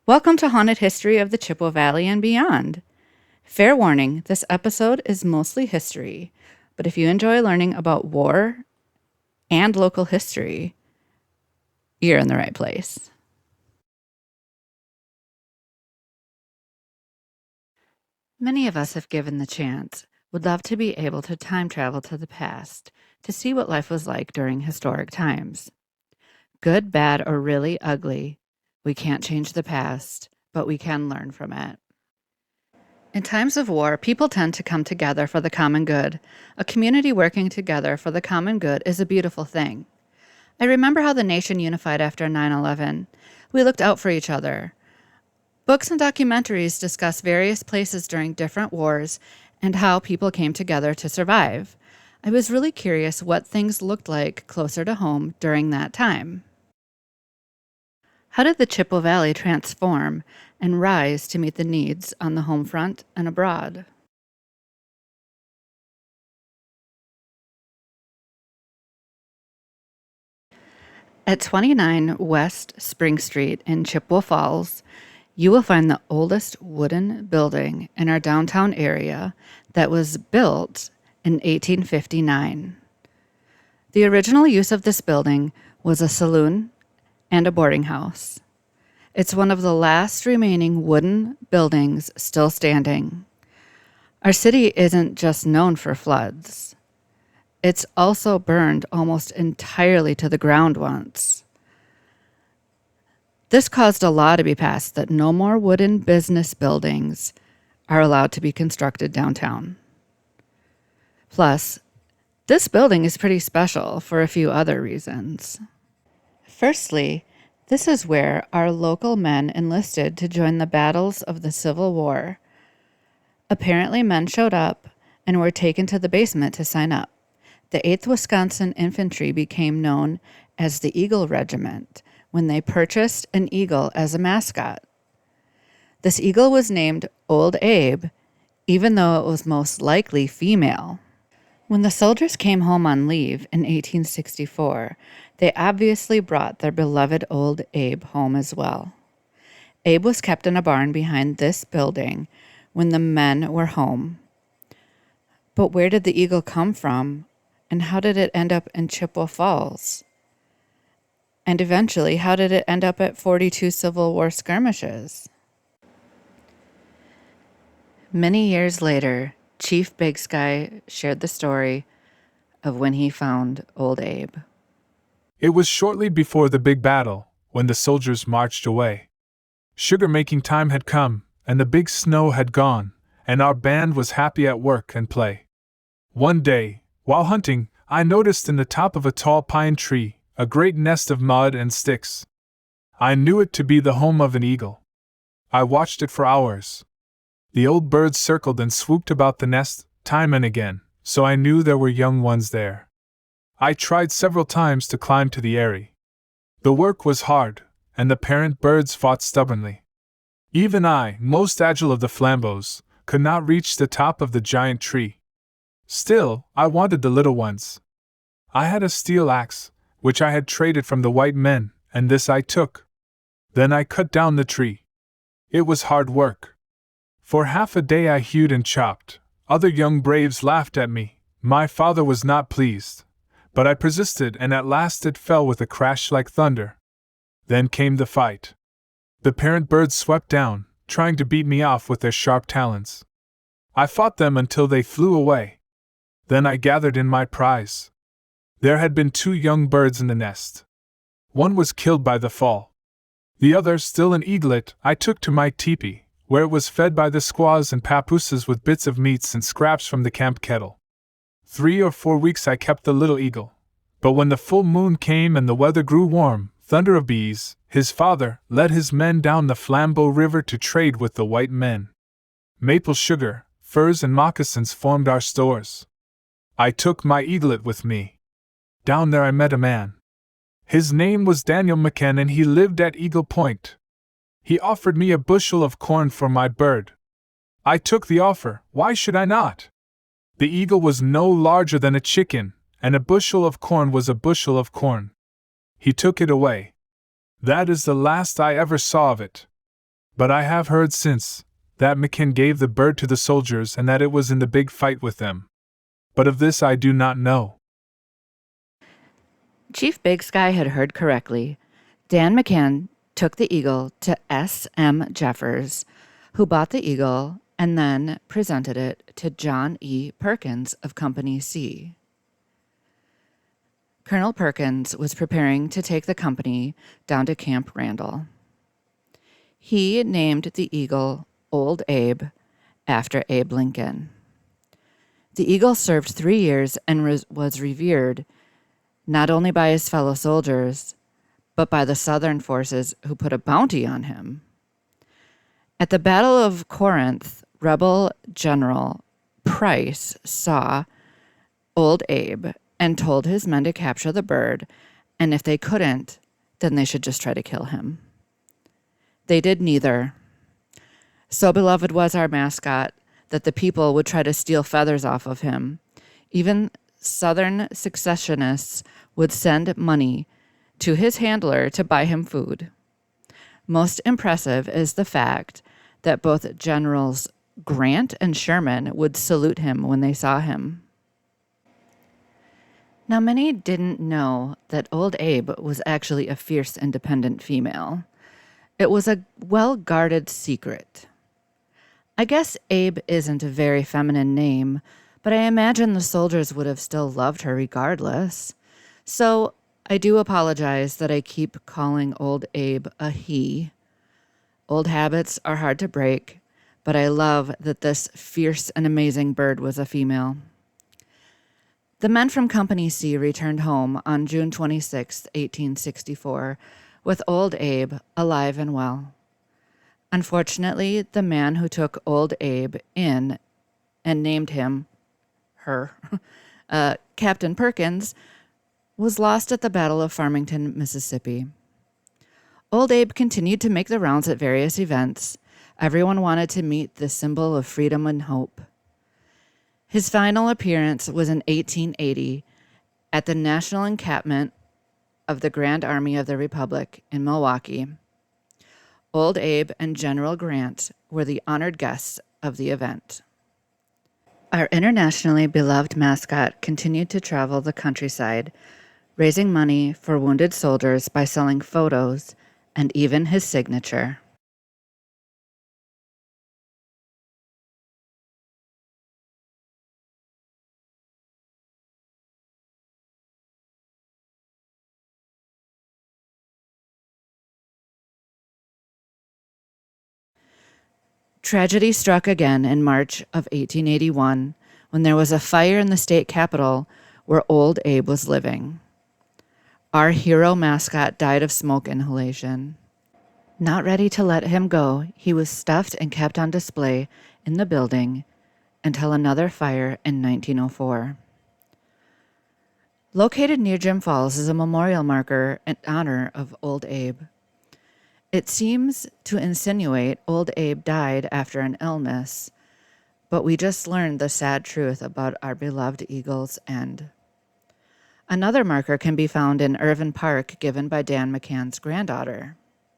Welcome to Haunted History of the Chippewa Valley and Beyond. Fair warning, this episode is mostly history, but if you enjoy learning about war and local history, you're in the right place. Many of us, if given the chance, would love to be able to time travel to the past to see what life was like during historic times. Good, bad, or really ugly, we can't change the past, but we can learn from it. In times of war, people tend to come together for the common good. A community working together for the common good is a beautiful thing. I remember how the nation unified after 9/11. We looked out for each other. Books and documentaries discuss various places during different wars and how people came together to survive. I was really curious what things looked like closer to home during that time. How did the Chippewa Valley transform and rise to meet the needs on the home front and abroad? At 29 West Spring Street in Chippewa Falls, you will find the oldest wooden building in our downtown area that was built in 1859. The original use of this building was a saloon and a boarding house. It's one of the last remaining wooden buildings still standing. Our city isn't just known for floods. It's also burned almost entirely to the ground once. This caused a law to be passed that no more wooden business buildings are allowed to be constructed downtown. Plus, this building is pretty special for a few other reasons. Firstly, this is where our local men enlisted to join the battles of the Civil War. Apparently, men showed up and were taken to the basement to sign up. The 8th Wisconsin Infantry became known as the Eagle Regiment when they purchased an eagle as a mascot. This eagle was named Old Abe, even though it was most likely female. When the soldiers came home on leave in 1864, they obviously brought their beloved Old Abe home as well. Abe was kept in a barn behind this building when the men were home. But where did the eagle come from, and how did it end up in Chippewa Falls? And eventually, how did it end up at 42 Civil War skirmishes? Many years later, Chief Big Sky shared the story of when he found Old Abe. It was shortly before the big battle, when the soldiers marched away. Sugar-making time had come, and the big snow had gone, and our band was happy at work and play. One day, while hunting, I noticed in the top of a tall pine tree a great nest of mud and sticks. I knew it to be the home of an eagle. I watched it for hours. The old birds circled and swooped about the nest, time and again, so I knew there were young ones there. I tried several times to climb to the eyrie. The work was hard, and the parent birds fought stubbornly. Even I, most agile of the flambeaux, could not reach the top of the giant tree. Still, I wanted the little ones. I had a steel axe, which I had traded from the white men, and this I took. Then I cut down the tree. It was hard work. For half a day I hewed and chopped. Other young braves laughed at me. My father was not pleased. But I persisted, and at last it fell with a crash like thunder. Then came the fight. The parent birds swept down, trying to beat me off with their sharp talons. I fought them until they flew away. Then I gathered in my prize. There had been 2 young birds in the nest. One was killed by the fall. The other, still an eaglet, I took to my teepee, where it was fed by the squaws and papooses with bits of meats and scraps from the camp kettle. 3 or 4 weeks I kept the little eagle. But when the full moon came and the weather grew warm, Thunder of Bees, his father, led his men down the Flambeau River to trade with the white men. Maple sugar, furs and moccasins formed our stores. I took my eaglet with me. Down there I met a man. His name was Daniel McKen, and he lived at Eagle Point. He offered me a bushel of corn for my bird. I took the offer. Why should I not? The eagle was no larger than a chicken, and a bushel of corn was a bushel of corn. He took it away. That is the last I ever saw of it. But I have heard since that McKinn gave the bird to the soldiers and that it was in the big fight with them. But of this I do not know. Chief Big Sky had heard correctly. Dan McCann took the eagle to S.M. Jeffers, who bought the eagle and then presented it to John E. Perkins of Company C. Colonel Perkins was preparing to take the company down to Camp Randall. He named the eagle Old Abe after Abe Lincoln. The eagle served 3 years and was revered not only by his fellow soldiers, but by the Southern forces who put a bounty on him. At the Battle of Corinth, rebel General Price saw Old Abe and told his men to capture the bird, and if they couldn't, then they should just try to kill him. They did neither. So beloved was our mascot that the people would try to steal feathers off of him. Even Southern secessionists would send money to his handler to buy him food. Most impressive is the fact that both Generals Grant and Sherman would salute him when they saw him. Now, many didn't know that Old Abe was actually a fierce, independent female. It was a well-guarded secret. I guess Abe isn't a very feminine name, but I imagine the soldiers would have still loved her regardless. So I do apologize that I keep calling Old Abe a he. Old habits are hard to break, but I love that this fierce and amazing bird was a female. The men from Company C returned home on June 26, 1864, with Old Abe alive and well. Unfortunately, the man who took Old Abe in and named him, Captain Perkins, was lost at the Battle of Farmington, Mississippi. Old Abe continued to make the rounds at various events. Everyone wanted to meet this symbol of freedom and hope. His final appearance was in 1880 at the National Encampment of the Grand Army of the Republic in Milwaukee. Old Abe and General Grant were the honored guests of the event. Our internationally beloved mascot continued to travel the countryside, raising money for wounded soldiers by selling photos and even his signature. Tragedy struck again in March of 1881 when there was a fire in the state capitol where Old Abe was living. Our hero mascot died of smoke inhalation. Not ready to let him go, he was stuffed and kept on display in the building until another fire in 1904. Located near Jim Falls is a memorial marker in honor of Old Abe. It seems to insinuate Old Abe died after an illness, but we just learned the sad truth about our beloved eagle's end. Another marker can be found in Irvin Park given by Dan McCann's granddaughter.